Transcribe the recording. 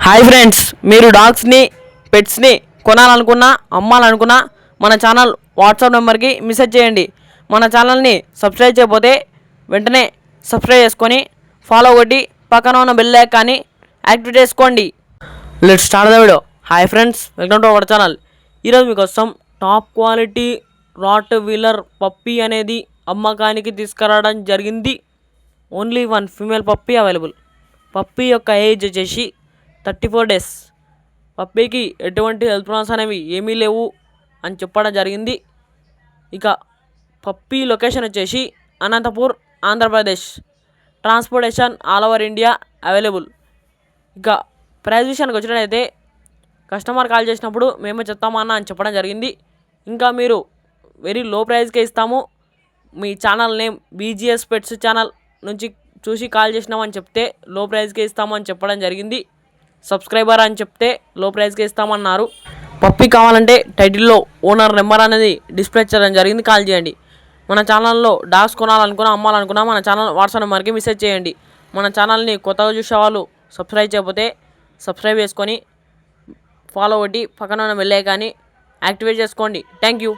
Hi friends, మీరు డాగ్స్ని పెట్స్ని కొనాలనుకున్నా అమ్మాలనుకున్నా మన channel WhatsApp నెంబర్కి మెసేజ్ చేయండి. మన ఛానల్ని సబ్స్క్రైబ్ చేయకపోతే వెంటనే సబ్స్క్రైబ్ చేసుకొని ఫాలో కొట్టి పక్కన ఉన్న బెల్ ఐకాన్ని యాక్టివేట్ చేసుకోండి. Let's start the video. Hi friends, welcome to our channel. ఈరోజు మీకోసం top quality Rottweiler puppy అనేది అమ్మకానికి తీసుకురావడం జరిగింది. Only one female puppy available. Puppy యొక్క ఏజ్ వచ్చేసి 34 days. పప్పీకి ఎటువంటి హెల్త్ ప్రాబ్లమ్స్ అనేవి ఏమీ లేవు అని చెప్పడం జరిగింది. ఇక పప్పీ లొకేషన్ వచ్చేసి Anantapur, Andhra Pradesh. Transportation all over India available. ఇక ప్రైస్ విషయానికి వచ్చినట్టయితే కస్టమర్ కాల్ చేసినప్పుడు మేమే చెప్తామన్నా అని చెప్పడం జరిగింది. ఇంకా మీరు వెరీ లో ప్రైస్కే ఇస్తాము, మీ channel name BGS pets channel నుంచి చూసి కాల్ చేసినామని చెప్తే లో ప్రైస్కే ఇస్తామని చెప్పడం జరిగింది. సబ్స్క్రైబర్ అని చెప్తే లో ప్రైస్కే ఇస్తామన్నారు. పప్పీ కావాలంటే టైటిల్లో ఓనర్ నెంబర్ అనేది డిస్ప్లే చేయడం జరిగింది, కాల్ చేయండి. మన ఛానల్లో డాగ్స్ కొనాలనుకున్నా అమ్మాలనుకున్నా మన ఛానల్ వాట్సాప్ నెంబర్కి మెసేజ్ చేయండి. మన ఛానల్ని కొత్తగా చూసే వాళ్ళు సబ్స్క్రైబ్ చేయకపోతే సబ్స్క్రైబ్ చేసుకొని ఫాలో కొట్టి పక్కన ఉన్న బెల్ ఐకాన్ని యాక్టివేట్ చేసుకోండి. Thank you.